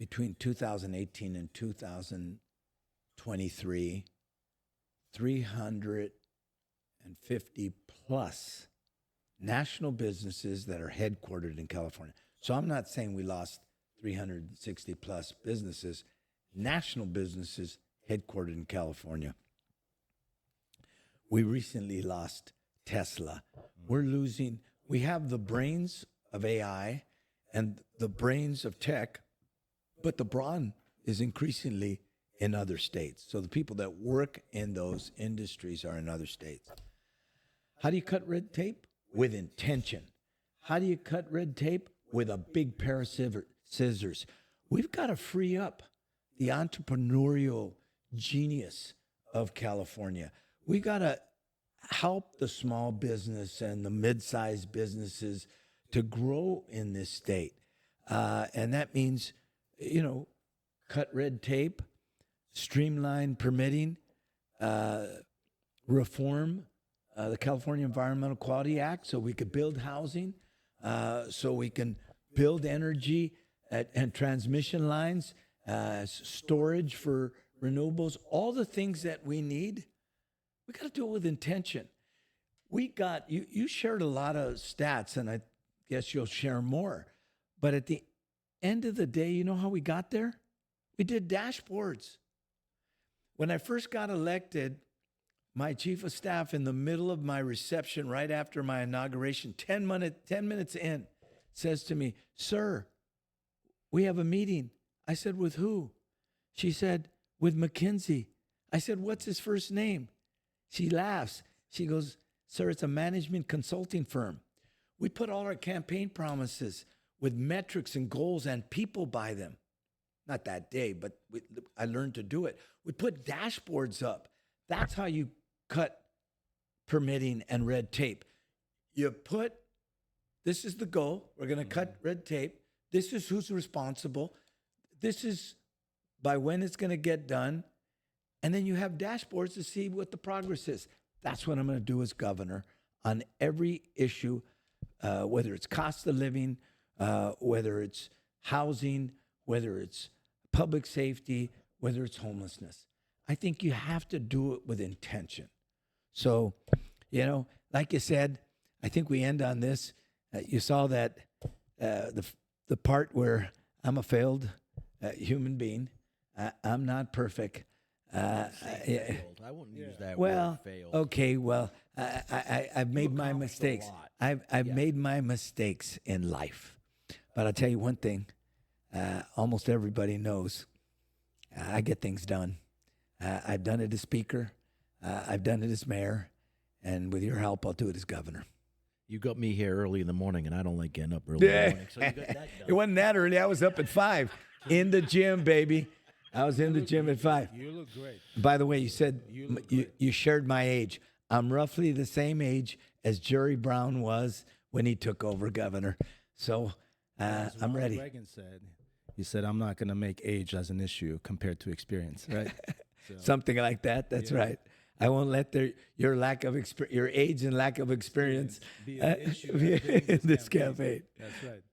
between 2018 and 2023, 350 plus national businesses that are headquartered in California. So I'm not saying we lost 360 plus businesses, national businesses headquartered in California. We recently lost Tesla. We have the brains of AI and the brains of tech, but the brawn is increasingly in other states. So the people that work in those industries are in other states. How do you cut red tape? With intention. How do you cut red tape? With a big pair of scissors. We've got to free up the entrepreneurial genius of California. We got to help the small business and the mid-sized businesses to grow in this state. And that means, cut red tape, streamline permitting, reform the California Environmental Quality Act so we could build housing, so we can build energy and transmission lines, storage for renewables, all the things that we need. We got to do it with intention. You shared a lot of stats, and I guess you'll share more. But at the end of the day, you know how we got there? We did dashboards. When I first got elected, my chief of staff, in the middle of my reception, right after my inauguration, 10 minutes in, says to me, "Sir, we have a meeting." I said, "With who?" She said, "With McKinsey." I said, "What's his first name?" She laughs. She goes, "Sir, it's a management consulting firm." We put all our campaign promises with metrics and goals and people by them. Not that day, but I learned to do it. We put dashboards up. That's how you cut permitting and red tape. This is the goal. We're going to cut red tape. This is who's responsible. This is by when it's going to get done. And then you have dashboards to see what the progress is. That's what I'm going to do as governor on every issue, whether it's cost of living, whether it's housing, whether it's public safety, whether it's homelessness. I think you have to do it with intention. So, like you said, I think we end on this. You saw that the part where I'm a failed human being. I'm not perfect. Failed. I wouldn't use that Well, word, failed. okay. Well, I've made my accomplished a mistakes. lot. I've made my mistakes in life. But I'll tell you one thing. Almost everybody knows I get things done. I've done it as speaker. I've done it as mayor. And with your help, I'll do it as governor. You got me here early in the morning, and I don't like getting up early in the morning, so you got that done. It wasn't that early. I was up at 5 in the gym, baby. I was in the gym at 5. You look great. By the way, you said you shared my age. I'm roughly the same age as Jerry Brown was when he took over governor. So As I'm Ronald ready. Reagan said, he said, "I'm not going to make age as an issue compared to experience." Right? So, Something like that. That's right. I won't let your age and lack of experience be an issue in during this campaign. That's right.